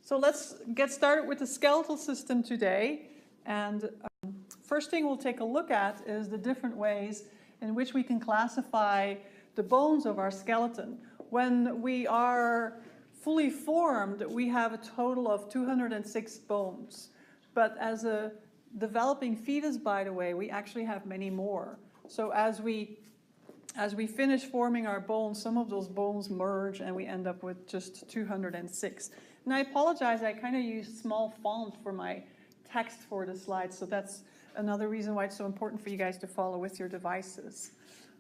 So let's get started with the skeletal system today. And first thing we'll take a look at is the different ways in which we can classify the bones of our skeleton. When we are fully formed, we have a total of 206 bones. But as a developing fetus, by the way, we actually have many more. So as we finish forming our bones, some of those bones merge and we end up with just 206. And I apologize, I kind of used small font for my text for the slides, so that's another reason why it's so important for you guys to follow with your devices.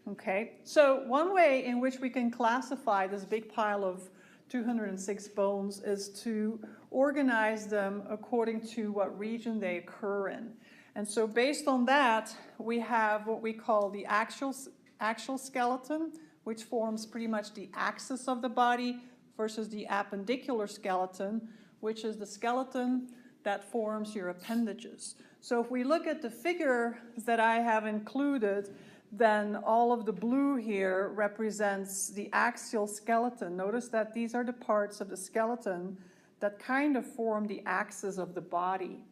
Okay, so one way in which we can classify this big pile of 206 bones is to organize them according to what region they occur in. And so based on that, we have what we call the axial skeleton, which forms pretty much the axis of the body, versus the appendicular skeleton, which is the skeleton that forms your appendages. So if we look at the figure that I have included, then all of the blue here represents the axial skeleton. Notice that these are the parts of the skeleton that kind of form the axis of the body.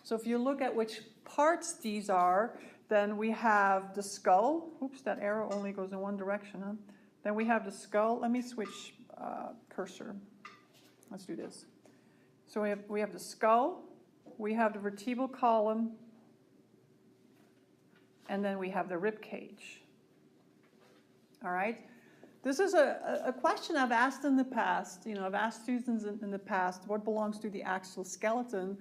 So if you look at which parts these are, then we have the skull. Oops, that arrow only goes in one direction, huh? Then we have the skull. Let me switch cursor. Let's do this. So we have the skull, we have the vertebral column, and then we have the rib cage. All right? This is a question I've asked in the past. You know, I've asked students in the past, what belongs to the axial skeleton?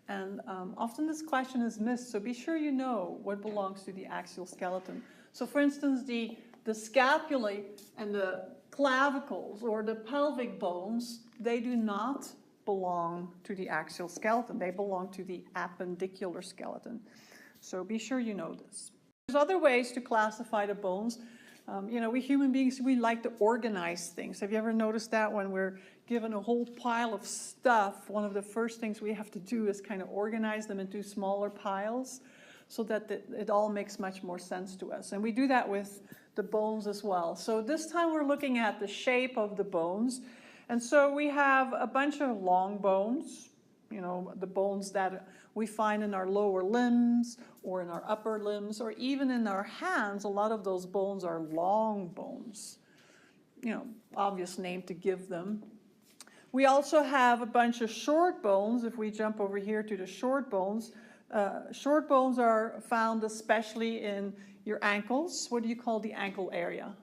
And often this question is missed, so be sure you know what belongs to the axial skeleton. So for instance, the scapulae and the clavicles or the pelvic bones, they do not belong to the axial skeleton. They belong to the appendicular skeleton. So be sure you know this. There's other ways to classify the bones. You know, we human beings, we like to organize things. Have you ever noticed that when we're given a whole pile of stuff, one of the first things we have to do is kind of organize them into smaller piles so that it all makes much more sense to us. And we do that with the bones as well. So this time we're looking at the shape of the bones. And so we have a bunch of long bones, you know, the bones that we find in our lower limbs or in our upper limbs or even in our hands. A lot of those bones are long bones, you know, obvious name to give them. We also have a bunch of short bones. If we jump over here to the short bones are found especially in your ankles. What do you call the ankle area?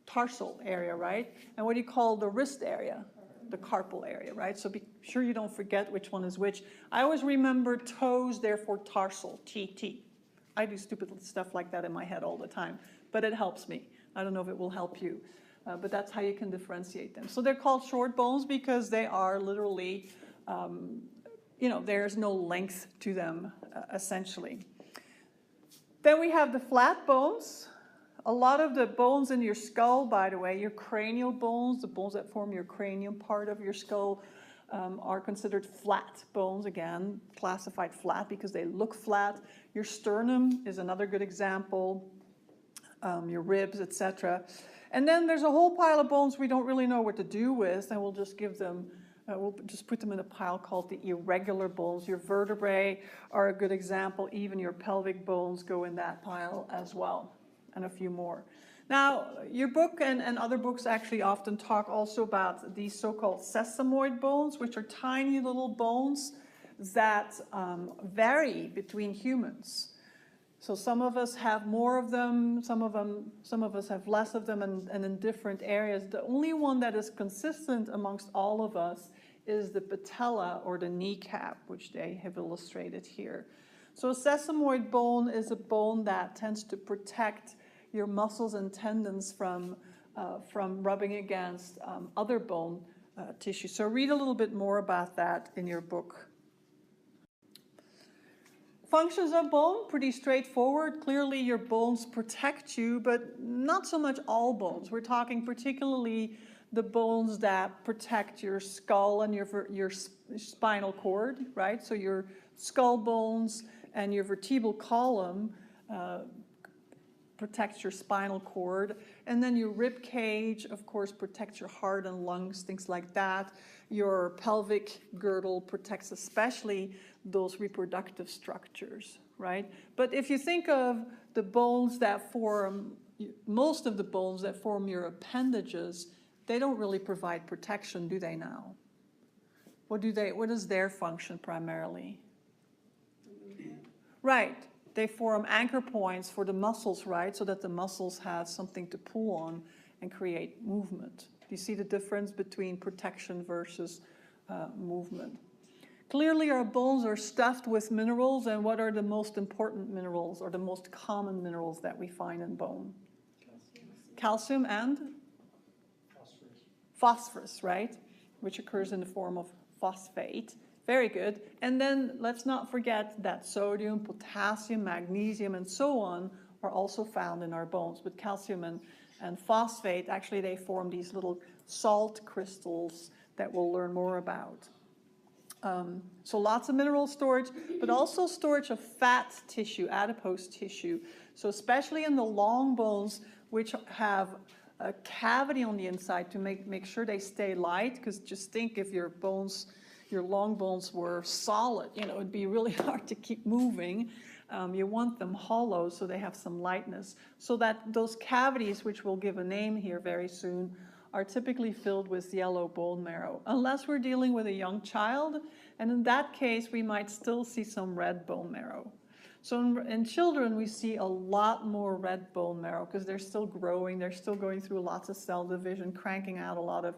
Tarsal area, right? And what do you call the wrist area? The carpal area, right? So be sure you don't forget which one is which. I always remember toes, therefore tarsal, TT. I do stupid stuff like that in my head all the time, but it helps me. I don't know if it will help you, but that's how you can differentiate them. So they're called short bones because they are literally, you know, there's no length to them, essentially. Then we have the flat bones. A lot of the bones in your skull, by the way, your cranial bones, the bones that form your cranium part of your skull, are considered flat bones, again, classified flat because they look flat. Your sternum is another good example, your ribs, etc. And then there's a whole pile of bones we don't really know what to do with, and we'll just give them, we'll just put them in a pile called the irregular bones. Your vertebrae are a good example. Even your pelvic bones go in that pile as well, and a few more. Now, your book and other books actually often talk also about these so-called sesamoid bones, which are tiny little bones that vary between humans. So some of us have more of them, some of us have less of them, and in different areas. The only one that is consistent amongst all of us is the patella or the kneecap, which they have illustrated here. So a sesamoid bone is a bone that tends to protect your muscles and tendons from rubbing against other bone tissue. So read a little bit more about that in your book. Functions of bone, pretty straightforward. Clearly your bones protect you, but not so much all bones. We're talking particularly the bones that protect your skull and your spinal cord, right? So your skull bones and your vertebral column protects your spinal cord. And then your rib cage, of course, protects your heart and lungs, things like that. Your pelvic girdle protects especially those reproductive structures, right? But if you think of the bones that form, most of the bones that form your appendages, they don't really provide protection, do they now? What is their function primarily? Right. They form anchor points for the muscles, right? So that the muscles have something to pull on and create movement. Do you see the difference between protection versus movement? Clearly, our bones are stuffed with minerals, and what are the most important minerals or the most common minerals that we find in bone? Calcium and? Phosphorus, right? Which occurs in the form of phosphate. Very good. And then let's not forget that sodium, potassium, magnesium, and so on are also found in our bones. But calcium and phosphate, actually they form these little salt crystals that we'll learn more about. So lots of mineral storage, but also storage of fat tissue, adipose tissue. So especially in the long bones, which have a cavity on the inside to make sure they stay light, because just think if your long bones were solid, it'd be really hard to keep moving. You want them hollow so they have some lightness. So that those cavities, which we'll give a name here very soon, are typically filled with yellow bone marrow, unless we're dealing with a young child, and in that case we might still see some red bone marrow. So in children we see a lot more red bone marrow because they're still growing, they're still going through lots of cell division, cranking out a lot of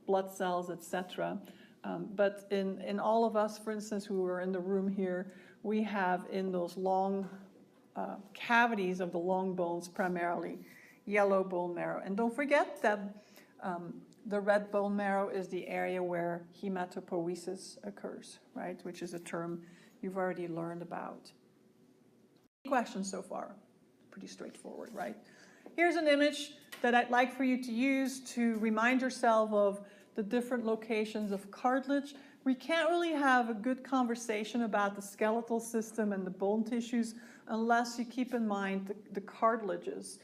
blood cells, etc. But in all of us, for instance, who are in the room here, we have in those long cavities of the long bones primarily yellow bone marrow. And don't forget that the red bone marrow is the area where hematopoiesis occurs, right? Which is a term you've already learned about. Any questions so far? Pretty straightforward, right? Here's an image that I'd like for you to use to remind yourself of the different locations of cartilage. We can't really have a good conversation about the skeletal system and the bone tissues unless you keep in mind the cartilages.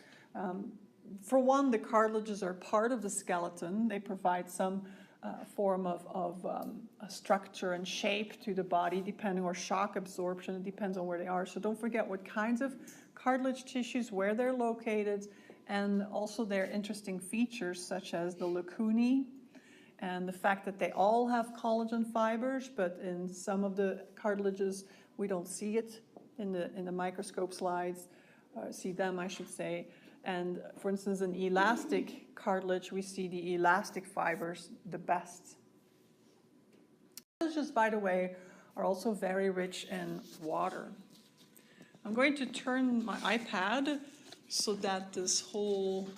For one, the cartilages are part of the skeleton. They provide some form of a structure and shape to the body, depending on shock absorption. It depends on where they are. So don't forget what kinds of cartilage tissues, where they're located, and also their interesting features, such as the lacunae, and the fact that they all have collagen fibers, but in some of the cartilages, we don't see it in the microscope slides, see them, I should say. And for instance, in elastic cartilage, we see the elastic fibers the best. Cartilages, by the way, are also very rich in water. I'm going to turn my iPad so that this whole,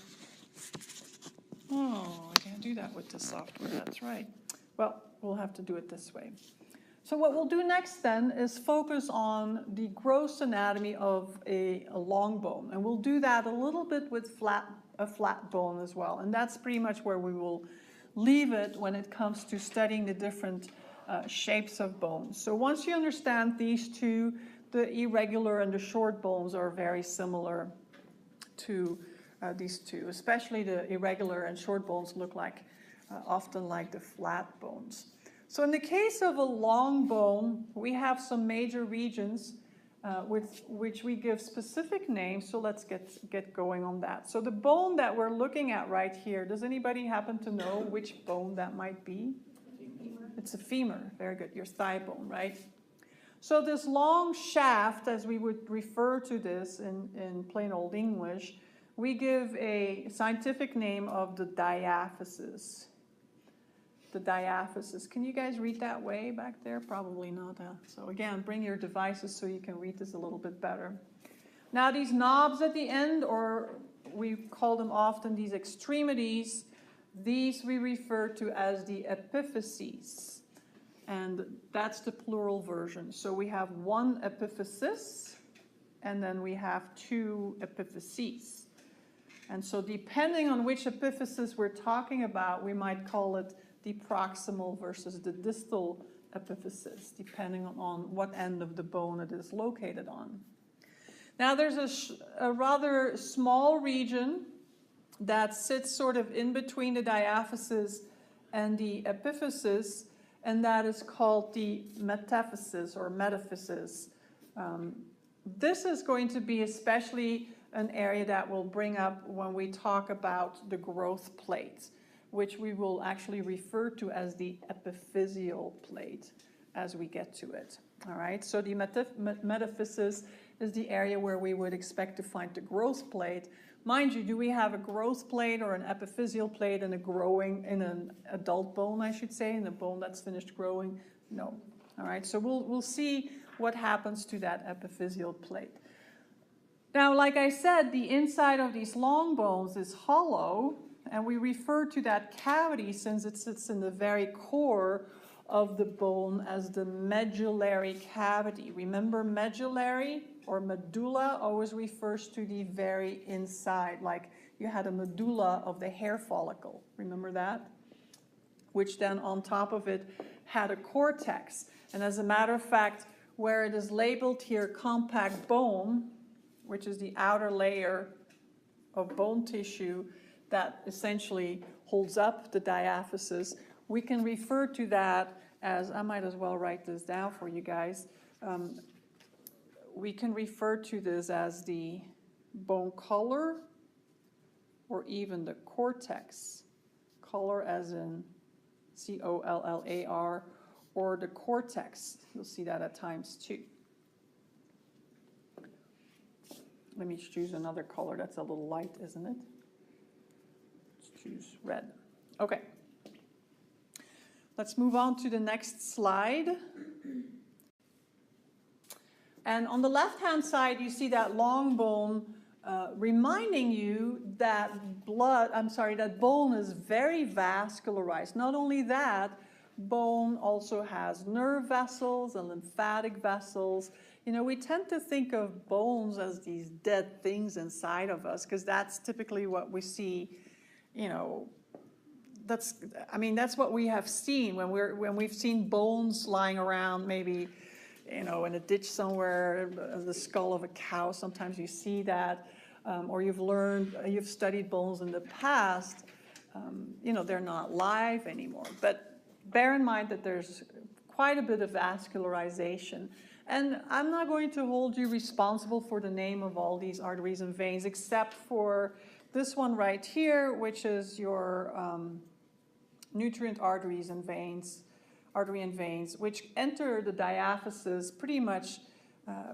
I can't do that with this software, that's right. Well, we'll have to do it this way. So what we'll do next then is focus on the gross anatomy of a long bone. And we'll do that a little bit with a flat bone as well. And that's pretty much where we will leave it when it comes to studying the different shapes of bones. So once you understand these two, the irregular and the short bones are very similar to these two, especially the irregular and short bones look like often like the flat bones. So in the case of a long bone, we have some major regions with which we give specific names. So let's get going on that. So the bone that we're looking at right here, does anybody happen to know which bone that might be? Femur. It's a femur. Very good. Your thigh bone, right? So this long shaft, as we would refer to this in plain old English, we give a scientific name of the diaphysis. The diaphysis. Can you guys read that way back there? Probably not. So again, bring your devices so you can read this a little bit better. Now these knobs at the end, or we call them often these extremities, these we refer to as the epiphyses. And that's the plural version. So we have one epiphysis, and then we have two epiphyses. And so depending on which epiphysis we're talking about, we might call it the proximal versus the distal epiphysis, depending on what end of the bone it is located on. Now there's a rather small region that sits sort of in between the diaphysis and the epiphysis, and that is called the metaphysis or metaphysis. This is going to be especially an area that we'll bring up when we talk about the growth plate, which we will actually refer to as the epiphyseal plate as we get to it. All right, so the metaphysis is the area where we would expect to find the growth plate. Mind you, do we have a growth plate or an epiphyseal plate in an adult bone, I should say, in a bone that's finished growing? No. All right, so we'll see what happens to that epiphyseal plate. Now, like I said, the inside of these long bones is hollow, and we refer to that cavity, since it sits in the very core of the bone, as the medullary cavity. Remember, medullary or medulla always refers to the very inside, like you had a medulla of the hair follicle. Remember that? Which then on top of it had a cortex. And as a matter of fact, where it is labeled here compact bone, which is the outer layer of bone tissue that essentially holds up the diaphysis, we can refer to that as, I might as well write this down for you guys, we can refer to this as the bone collar or even the cortex. Collar as in C-O-L-L-A-R, or the cortex. You'll see that at times too. Let me choose another color that's a little light, isn't it? Let's choose red. Okay. Let's move on to the next slide. And on the left-hand side, you see that long bone, reminding you that that bone is very vascularized. Not only that, bone also has nerve vessels and lymphatic vessels. You know, we tend to think of bones as these dead things inside of us, because that's typically what we see, you know. That's what we have seen when we've seen bones lying around, maybe, you know, in a ditch somewhere, the skull of a cow. Sometimes you see that, or you've studied bones in the past. You know, they're not live anymore. But bear in mind that there's quite a bit of vascularization. And I'm not going to hold you responsible for the name of all these arteries and veins, except for this one right here, which is your nutrient arteries and veins, which enter the diaphysis pretty much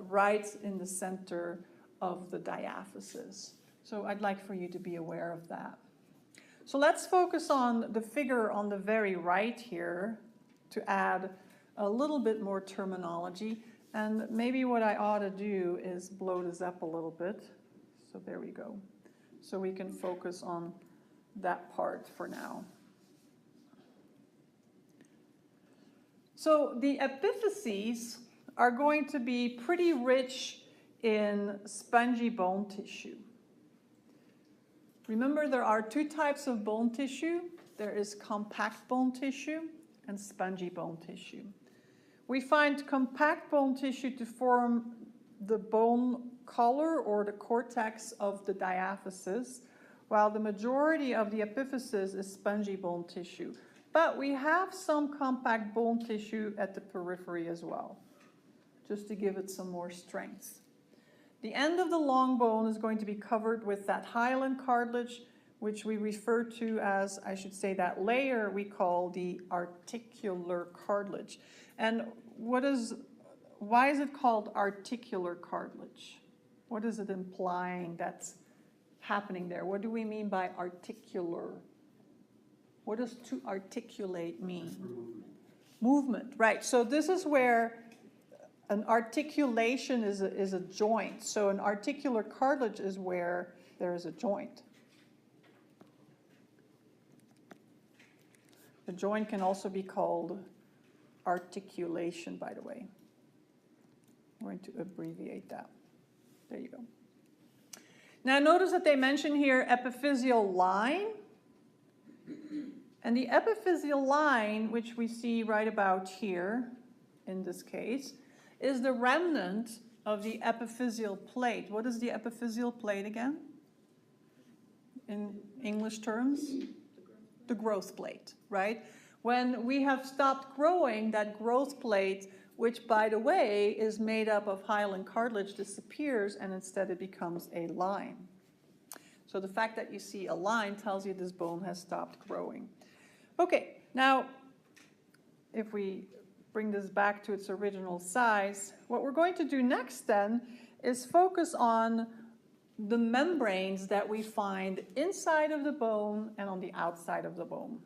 right in the center of the diaphysis. So I'd like for you to be aware of that. So let's focus on the figure on the very right here to add a little bit more terminology. And maybe what I ought to do is blow this up a little bit. So there we go. So we can focus on that part for now. So the epiphyses are going to be pretty rich in spongy bone tissue. Remember, there are two types of bone tissue. There is compact bone tissue and spongy bone tissue. We find compact bone tissue to form the bone collar or the cortex of the diaphysis, while the majority of the epiphysis is spongy bone tissue. But we have some compact bone tissue at the periphery as well, just to give it some more strength. The end of the long bone is going to be covered with that hyaline cartilage, which we refer to as, I should say, that layer we call the articular cartilage. And why is it called articular cartilage? What is it implying that's happening there? What do we mean by articular? What does to articulate mean? Movement, right. So this is where an articulation is a joint. So an articular cartilage is where there is a joint. The joint can also be called articulation, by the way. I'm going to abbreviate that. There you go. Now notice that they mention here epiphyseal line. And the epiphyseal line, which we see right about here, in this case, is the remnant of the epiphyseal plate. What is the epiphyseal plate again? In English terms? The growth plate, right? When we have stopped growing, that growth plate, which by the way is made up of hyaline cartilage, disappears and instead it becomes a line. So the fact that you see a line tells you this bone has stopped growing. Okay, now if we bring this back to its original size, what we're going to do next then is focus on the membranes that we find inside of the bone and on the outside of the bone.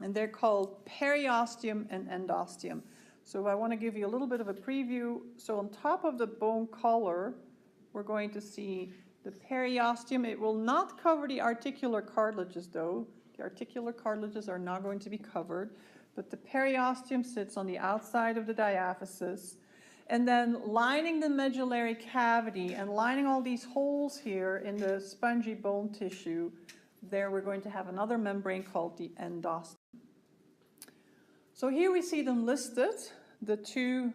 And they're called periosteum and endosteum. So I want to give you a little bit of a preview. So on top of the bone collar, we're going to see the periosteum. It will not cover the articular cartilages though. The articular cartilages are not going to be covered, but the periosteum sits on the outside of the diaphysis. And then lining the medullary cavity and lining all these holes here in the spongy bone tissue, there we're going to have another membrane called the endosteum. So here we see them listed, the two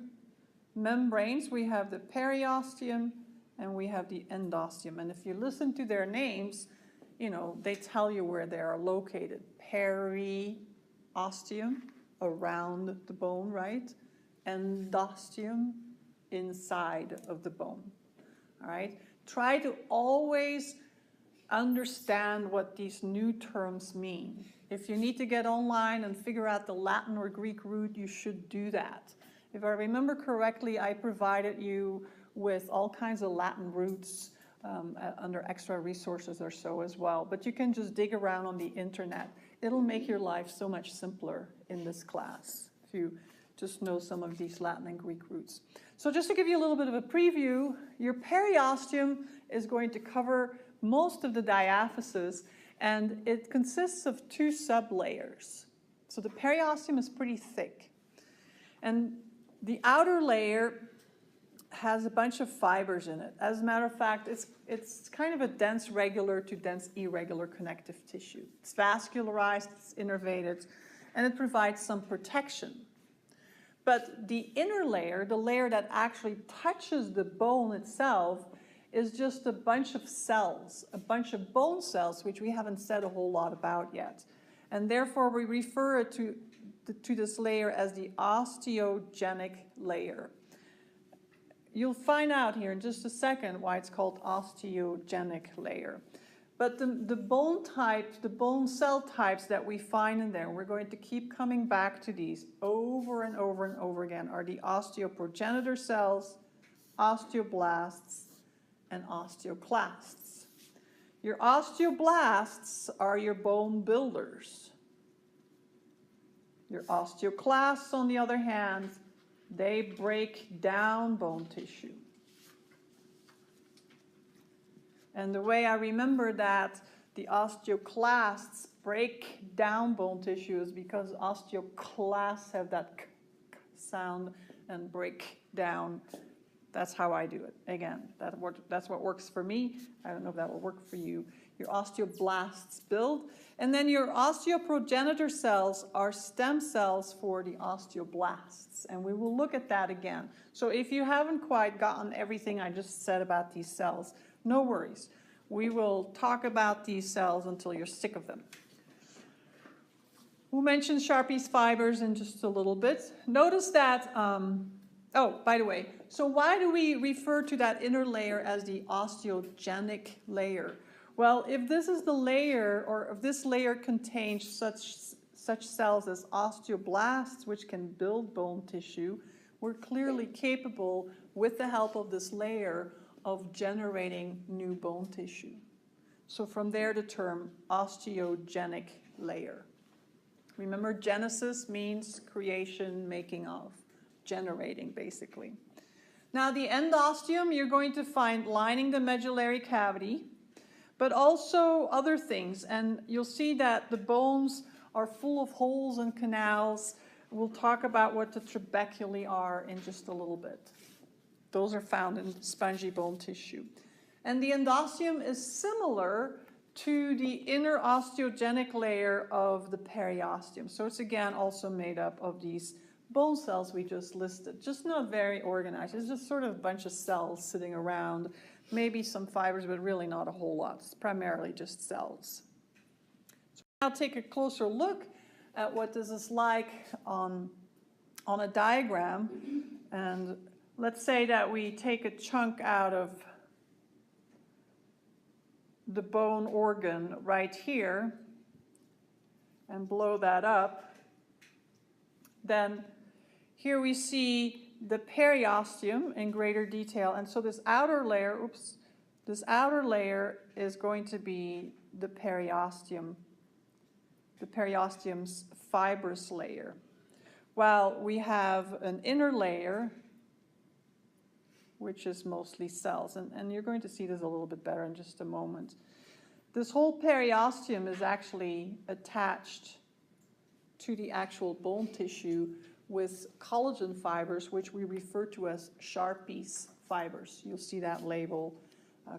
membranes. We have the periosteum and we have the endosteum. And if you listen to their names, you know, they tell you where they are located. Periosteum, around the bone, right? Endosteum, inside of the bone. All right? Try to always understand what these new terms mean. If you need to get online and figure out the Latin or Greek root, you should do that. If I remember correctly, I provided you with all kinds of Latin roots under extra resources or so as well. But you can just dig around on the internet. It'll make your life so much simpler in this class if you just know some of these Latin and Greek roots. So just to give you a little bit of a preview, your periosteum is going to cover most of the diaphysis, and it consists of two sublayers. So the periosteum is pretty thick. And the outer layer has a bunch of fibers in it. As a matter of fact, it's kind of a dense regular to dense irregular connective tissue. It's vascularized, it's innervated, and it provides some protection. But the inner layer, the layer that actually touches the bone itself, is just a bunch of cells, a bunch of bone cells, which we haven't said a whole lot about yet. And therefore, we refer to this layer as the osteogenic layer. You'll find out here in just a second why it's called osteogenic layer. But the bone types, the bone cell types that we find in there, we're going to keep coming back to these over and over and over again, are the osteoprogenitor cells, osteoblasts, and osteoclasts. Your osteoblasts are your bone builders. Your osteoclasts, on the other hand, they break down bone tissue. And the way I remember that the osteoclasts break down bone tissue is because osteoclasts have that k sound and break down. That's how I do it. Again, that's what works for me. I don't know if that will work for you. Your osteoblasts build. And then your osteoprogenitor cells are stem cells for the osteoblasts. And we will look at that again. So if you haven't quite gotten everything I just said about these cells, no worries. We will talk about these cells until you're sick of them. We'll mention Sharpie's fibers in just a little bit. Notice that, oh, by the way, so why do we refer to that inner layer as the osteogenic layer? Well, if this is the layer, or if this layer contains such cells as osteoblasts, which can build bone tissue, we're clearly capable, with the help of this layer, of generating new bone tissue. So from there, the term osteogenic layer. Remember, genesis means creation, making of, generating, basically. Now, the endosteum, you're going to find lining the medullary cavity, but also other things. And you'll see that the bones are full of holes and canals. We'll talk about what the trabeculae are in just a little bit. Those are found in spongy bone tissue. And the endosteum is similar to the inner osteogenic layer of the periosteum. So it's again also made up of these bone cells we just listed, just not very organized. It's just sort of a bunch of cells sitting around, maybe some fibers, but really not a whole lot. It's primarily just cells. So now take a closer look at what this is like on a diagram. And let's say that we take a chunk out of the bone organ right here and blow that up. Then here we see the periosteum in greater detail. And so this outer layer, this outer layer is going to be the periosteum, the periosteum's fibrous layer. While we have an inner layer, which is mostly cells. And you're going to see this a little bit better in just a moment. This whole periosteum is actually attached to the actual bone tissue with collagen fibers, which we refer to as Sharpie's fibers. You'll see that label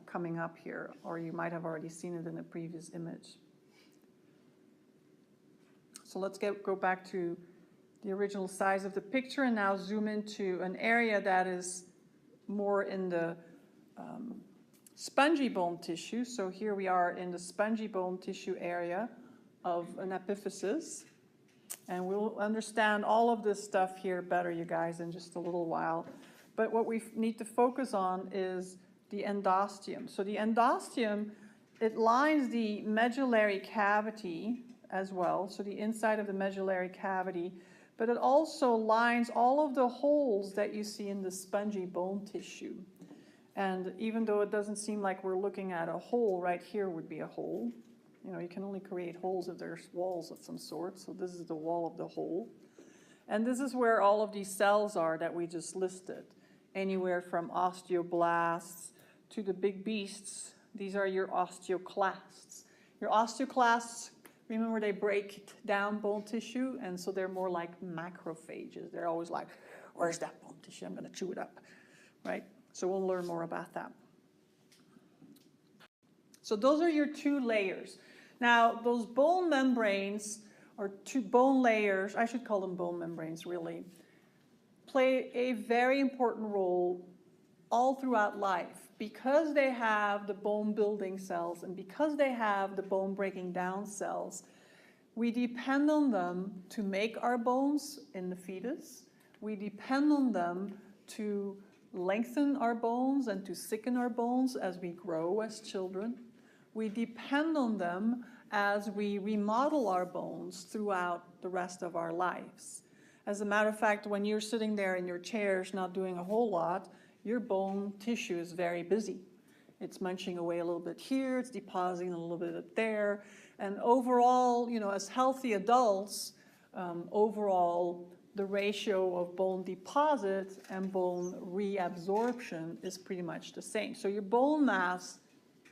coming up here, or you might have already seen it in a previous image. So let's go back to the original size of the picture and now zoom into an area that is more in the spongy bone tissue. So here we are in the spongy bone tissue area of an epiphysis. And we'll understand all of this stuff here better, you guys, in just a little while. But what we need to focus on is the endosteum. So the endosteum, it lines the medullary cavity as well, so the inside of the medullary cavity, but it also lines all of the holes that you see in the spongy bone tissue. And even though it doesn't seem like we're looking at a hole, right here would be a hole. You know, you can only create holes if there's walls of some sort, so this is the wall of the hole. And this is where all of these cells are that we just listed. Anywhere from osteoblasts to the big beasts, these are your osteoclasts. Your osteoclasts, remember, they break down bone tissue, and so they're more like macrophages. They're always like, where's that bone tissue? I'm going to chew it up, right? So we'll learn more about that. So those are your two layers. Now, those bone membranes, or two bone layers, I should call them bone membranes, really, play a very important role all throughout life. Because they have the bone building cells and because they have the bone breaking down cells, we depend on them to make our bones in the fetus. We depend on them to lengthen our bones and to thicken our bones as we grow as children. We depend on them as we remodel our bones throughout the rest of our lives. As a matter of fact, when you're sitting there in your chairs not doing a whole lot, your bone tissue is very busy. It's munching away a little bit here, it's depositing a little bit there, and overall, you know, as healthy adults, overall, the ratio of bone deposit and bone reabsorption is pretty much the same. So your bone mass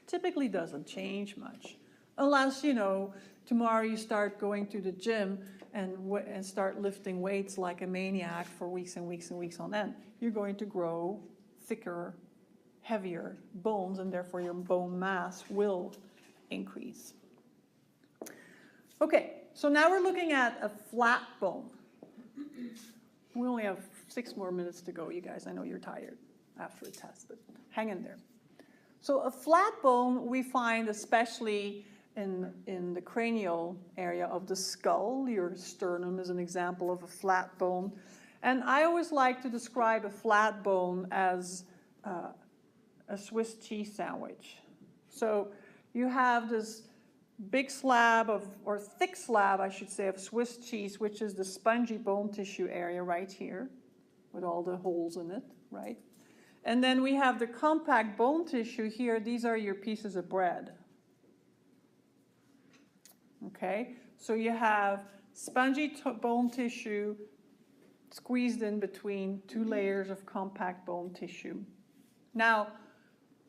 typically doesn't change much, unless, you know, tomorrow you start going to the gym and start lifting weights like a maniac for weeks and weeks and weeks on end. You're going to grow thicker, heavier bones, and therefore your bone mass will increase. Okay, so now we're looking at a flat bone. We only have 6 more minutes to go, you guys. I know you're tired after a test, but hang in there. So a flat bone we find especially in the cranial area of the skull. Your sternum is an example of a flat bone. And I always like to describe a flat bone as a Swiss cheese sandwich. So you have this big slab of, or thick slab, I should say, of Swiss cheese, which is the spongy bone tissue area right here, with all the holes in it, right? And then we have the compact bone tissue here. These are your pieces of bread. Okay, so you have spongy bone tissue squeezed in between 2 layers of compact bone tissue. Now,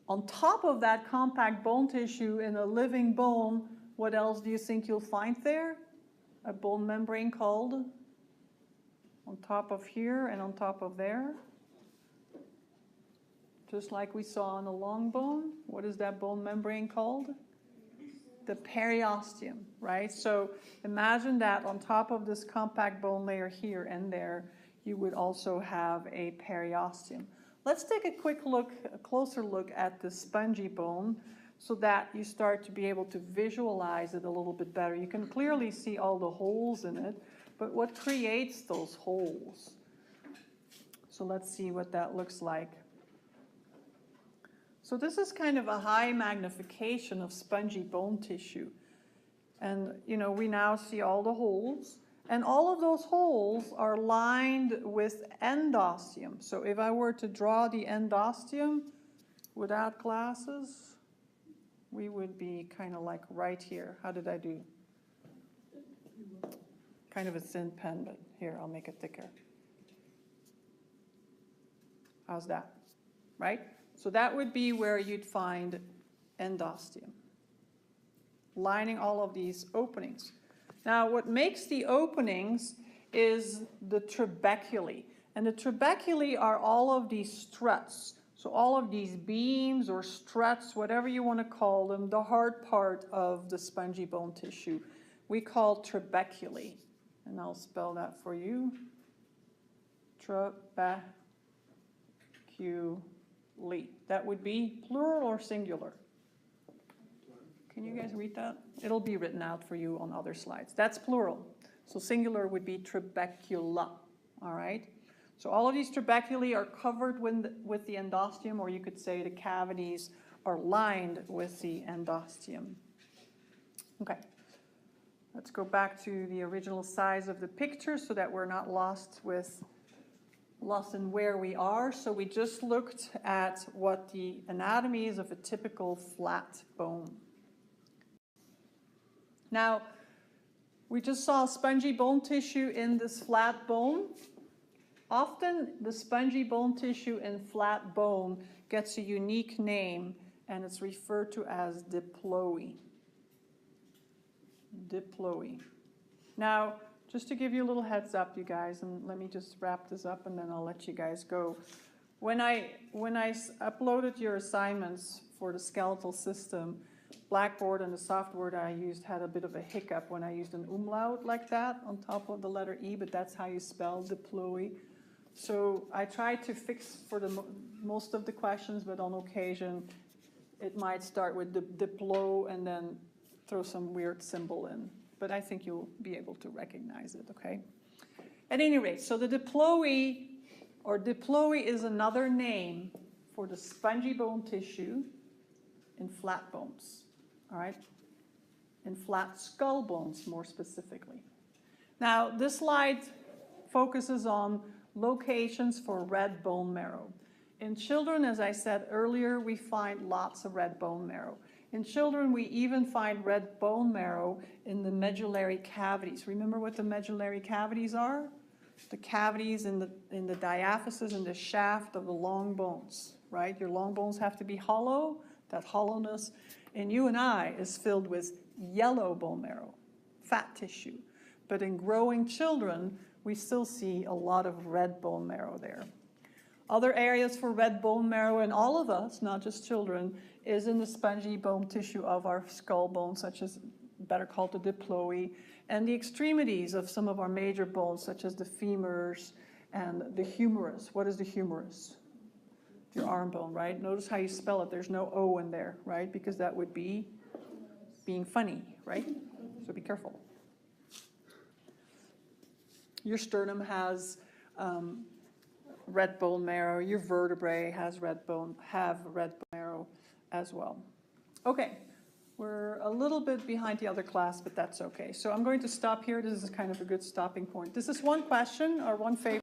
on top of that compact bone tissue in a living bone, what else do you think you'll find there? A bone membrane called, on top of here and on top of there. Just like we saw on a long bone. What is that bone membrane called? The periosteum, right? So imagine that on top of this compact bone layer here and there, you would also have a periosteum. Let's take a closer look at the spongy bone so that you start to be able to visualize it a little bit better. You can clearly see all the holes in it, but what creates those holes? So let's see what that looks like. So this is kind of a high magnification of spongy bone tissue. And, you know, we now see all the holes. And all of those holes are lined with endosteum. So if I were to draw the endosteum without glasses, we would be kind of like right here. How did I do? Kind of a thin pen, but here, I'll make it thicker. How's that? Right? So that would be where you'd find endosteum, lining all of these openings. Now, what makes the openings is the trabeculae. And the trabeculae are all of these struts. So all of these beams or struts, whatever you want to call them, the hard part of the spongy bone tissue, we call trabeculae. And I'll spell that for you. Trabeculae. That would be plural or singular? Can you guys read that? It'll be written out for you on other slides. That's plural. So singular would be trabecula, all right? So all of these trabeculae are covered with the endosteum, or you could say the cavities are lined with the endosteum. Okay, let's go back to the original size of the picture so that we're not lost in where we are. So we just looked at what the anatomy is of a typical flat bone. Now, we just saw spongy bone tissue in this flat bone. Often the spongy bone tissue in flat bone gets a unique name, and it's referred to as diploe. Diploe. Now, just to give you a little heads up, you guys, and let me just wrap this up and then I'll let you guys go. When I uploaded your assignments for the skeletal system, Blackboard and the software I used had a bit of a hiccup when I used an umlaut like that on top of the letter E, but that's how you spell diploe. So I tried to fix for most of the questions, but on occasion it might start with diplo and then throw some weird symbol in. But I think you'll be able to recognize it, okay? At any rate, so the diploe, or diploe, is another name for the spongy bone tissue in flat bones, all right? In flat skull bones, more specifically. Now, this slide focuses on locations for red bone marrow. In children, as I said earlier, we find lots of red bone marrow. In children, we even find red bone marrow in the medullary cavities. Remember what the medullary cavities are? The cavities in the diaphysis and the shaft of the long bones, right? Your long bones have to be hollow. That hollowness in you and I is filled with yellow bone marrow, fat tissue. But in growing children, we still see a lot of red bone marrow there. Other areas for red bone marrow in all of us, not just children, is in the spongy bone tissue of our skull bones, such as better called the diploe, and the extremities of some of our major bones, such as the femurs and the humerus. What is the humerus? Your arm bone, right? Notice how you spell it. There's no O in there, right? Because that would be being funny, right? So be careful. Your sternum has red bone marrow. Your vertebrae have red bone marrow as well. Okay, we're a little bit behind the other class, but that's okay. So I'm going to stop here. This is kind of a good stopping point. This is one question or one favorite.